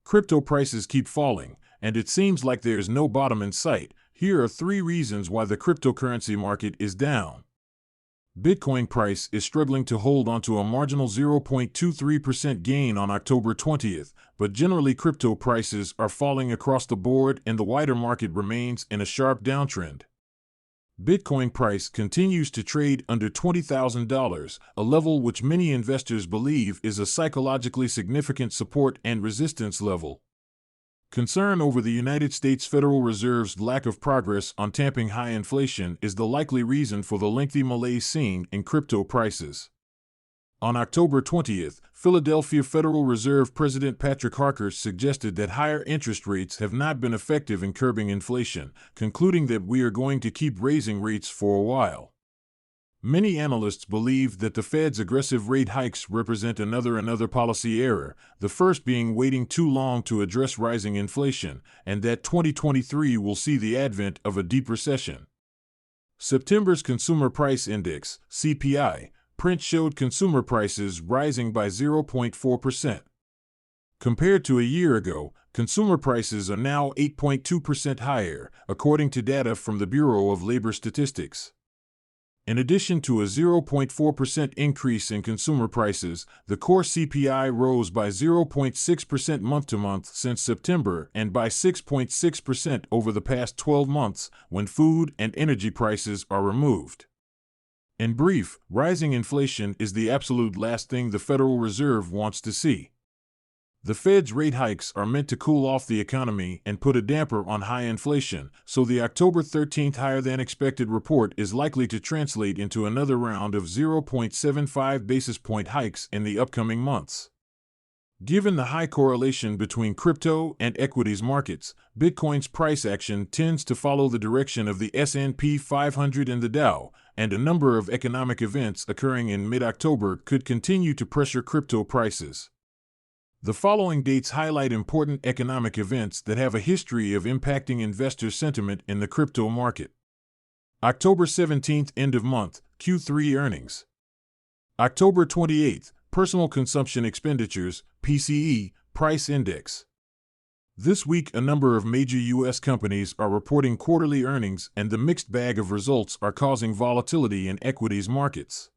Crypto prices keep falling, and it seems like there is no bottom in sight. Here are 3 reasons why the cryptocurrency market is down. Bitcoin price is struggling to hold onto a marginal 0.23% gain on October 20th, but generally crypto prices are falling across the board and the wider market remains in a sharp downtrend. Bitcoin price continues to trade under $20,000, a level which many investors believe is a psychologically significant support and resistance level. Concern over the United States Federal Reserve's lack of progress on tamping high inflation is the likely reason for the lengthy malaise seen in crypto prices. On October 20th, Philadelphia Federal Reserve President Patrick Harker suggested that higher interest rates have not been effective in curbing inflation, concluding that we are going to keep raising rates for a while. Many analysts believe that the Fed's aggressive rate hikes represent another policy error, the first being waiting too long to address rising inflation, and that 2023 will see the advent of a deep recession. September's Consumer Price Index, CPI, print showed consumer prices rising by 0.4%. Compared to a year ago, consumer prices are now 8.2% higher, according to data from the Bureau of Labor Statistics. In addition to a 0.4% increase in consumer prices, the core CPI rose by 0.6% month-to-month since September and by 6.6% over the past 12 months when food and energy prices are removed. In brief, rising inflation is the absolute last thing the Federal Reserve wants to see. The Fed's rate hikes are meant to cool off the economy and put a damper on high inflation, so the October 13th higher-than-expected report is likely to translate into another round of 0.75 basis point hikes in the upcoming months. Given the high correlation between crypto and equities markets, Bitcoin's price action tends to follow the direction of the S&P 500 and the Dow, and a number of economic events occurring in mid-October could continue to pressure crypto prices. The following dates highlight important economic events that have a history of impacting investor sentiment in the crypto market. October 17th, end of month, Q3 earnings. October 28th, Personal Consumption Expenditures, PCE, Price Index. This week, a number of major U.S. companies are reporting quarterly earnings, and the mixed bag of results are causing volatility in equities markets.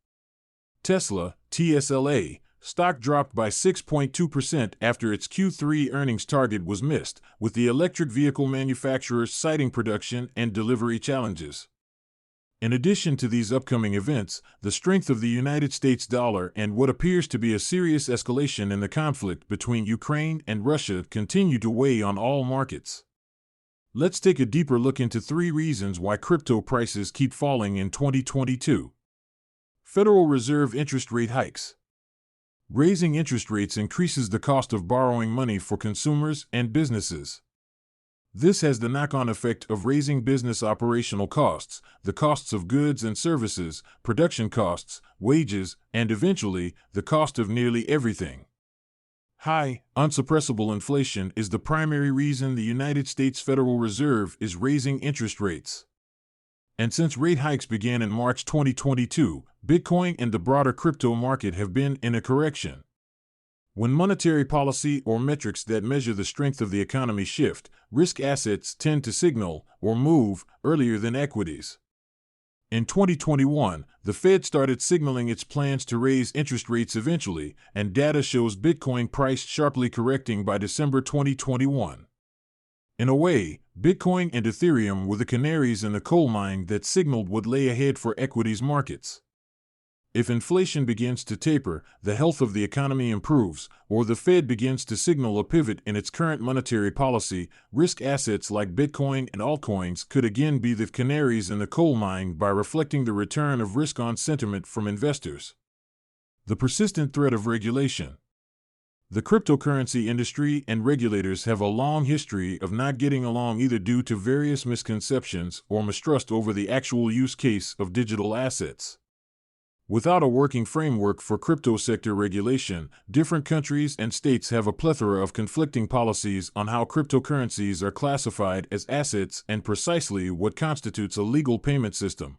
Tesla, TSLA, stock dropped by 6.2% after its Q3 earnings target was missed, with the electric vehicle manufacturers citing production and delivery challenges. In addition to these upcoming events, the strength of the United States dollar and what appears to be a serious escalation in the conflict between Ukraine and Russia continue to weigh on all markets. Let's take a deeper look into 3 reasons why crypto prices keep falling in 2022. Federal Reserve interest rate hikes. Raising interest rates increases the cost of borrowing money for consumers and businesses. This has the knock-on effect of raising business operational costs, the costs of goods and services, production costs, wages, and eventually, the cost of nearly everything. High, unsuppressible inflation is the primary reason the United States Federal Reserve is raising interest rates. And since rate hikes began in March 2022, Bitcoin and the broader crypto market have been in a correction. When monetary policy or metrics that measure the strength of the economy shift, risk assets tend to signal or move earlier than equities. In 2021, the Fed started signaling its plans to raise interest rates eventually, and data shows Bitcoin price sharply correcting by December 2021. In a way, Bitcoin and Ethereum were the canaries in the coal mine that signaled what lay ahead for equities markets. If inflation begins to taper, the health of the economy improves, or the Fed begins to signal a pivot in its current monetary policy, risk assets like Bitcoin and altcoins could again be the canaries in the coal mine by reflecting the return of risk-on sentiment from investors. The persistent threat of regulation. The cryptocurrency industry and regulators have a long history of not getting along, either due to various misconceptions or mistrust over the actual use case of digital assets. Without a working framework for crypto sector regulation, different countries and states have a plethora of conflicting policies on how cryptocurrencies are classified as assets and precisely what constitutes a legal payment system.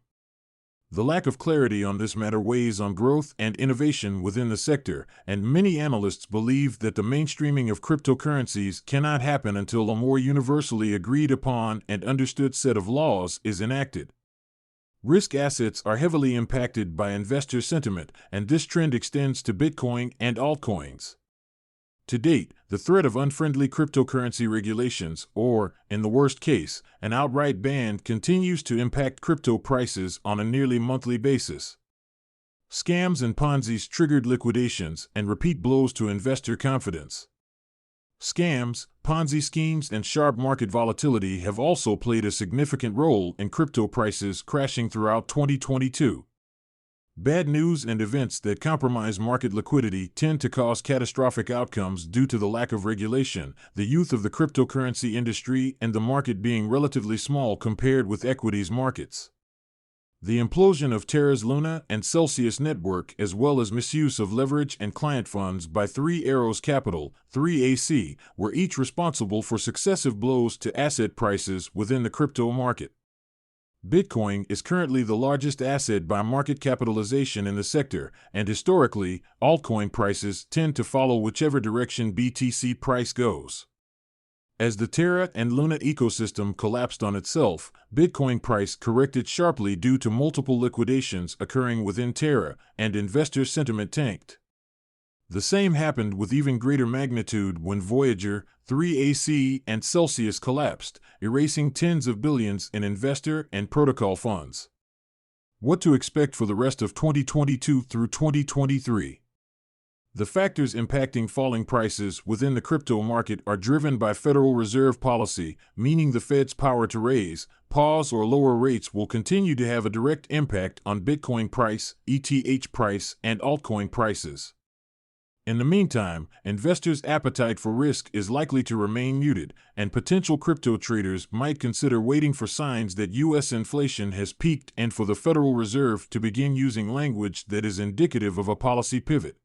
The lack of clarity on this matter weighs on growth and innovation within the sector, and many analysts believe that the mainstreaming of cryptocurrencies cannot happen until a more universally agreed upon and understood set of laws is enacted. Risk assets are heavily impacted by investor sentiment, and this trend extends to Bitcoin and altcoins. To date, the threat of unfriendly cryptocurrency regulations, or, in the worst case, an outright ban, continues to impact crypto prices on a nearly monthly basis. Scams and Ponzi's triggered liquidations and repeat blows to investor confidence. Scams, Ponzi schemes, and sharp market volatility have also played a significant role in crypto prices crashing throughout 2022. Bad news and events that compromise market liquidity tend to cause catastrophic outcomes due to the lack of regulation, the youth of the cryptocurrency industry, and the market being relatively small compared with equities markets. The implosion of Terra's Luna and Celsius network, as well as misuse of leverage and client funds by Three Arrows Capital, 3AC, were each responsible for successive blows to asset prices within the crypto market. Bitcoin is currently the largest asset by market capitalization in the sector, and historically, altcoin prices tend to follow whichever direction BTC price goes. As the Terra and Luna ecosystem collapsed on itself, Bitcoin price corrected sharply due to multiple liquidations occurring within Terra, and investor sentiment tanked. The same happened with even greater magnitude when Voyager, 3AC, and Celsius collapsed, erasing tens of billions in investor and protocol funds. What to expect for the rest of 2022 through 2023? The factors impacting falling prices within the crypto market are driven by Federal Reserve policy, meaning the Fed's power to raise, pause, or lower rates will continue to have a direct impact on Bitcoin price, ETH price, and altcoin prices. In the meantime, investors' appetite for risk is likely to remain muted, and potential crypto traders might consider waiting for signs that U.S. inflation has peaked and for the Federal Reserve to begin using language that is indicative of a policy pivot.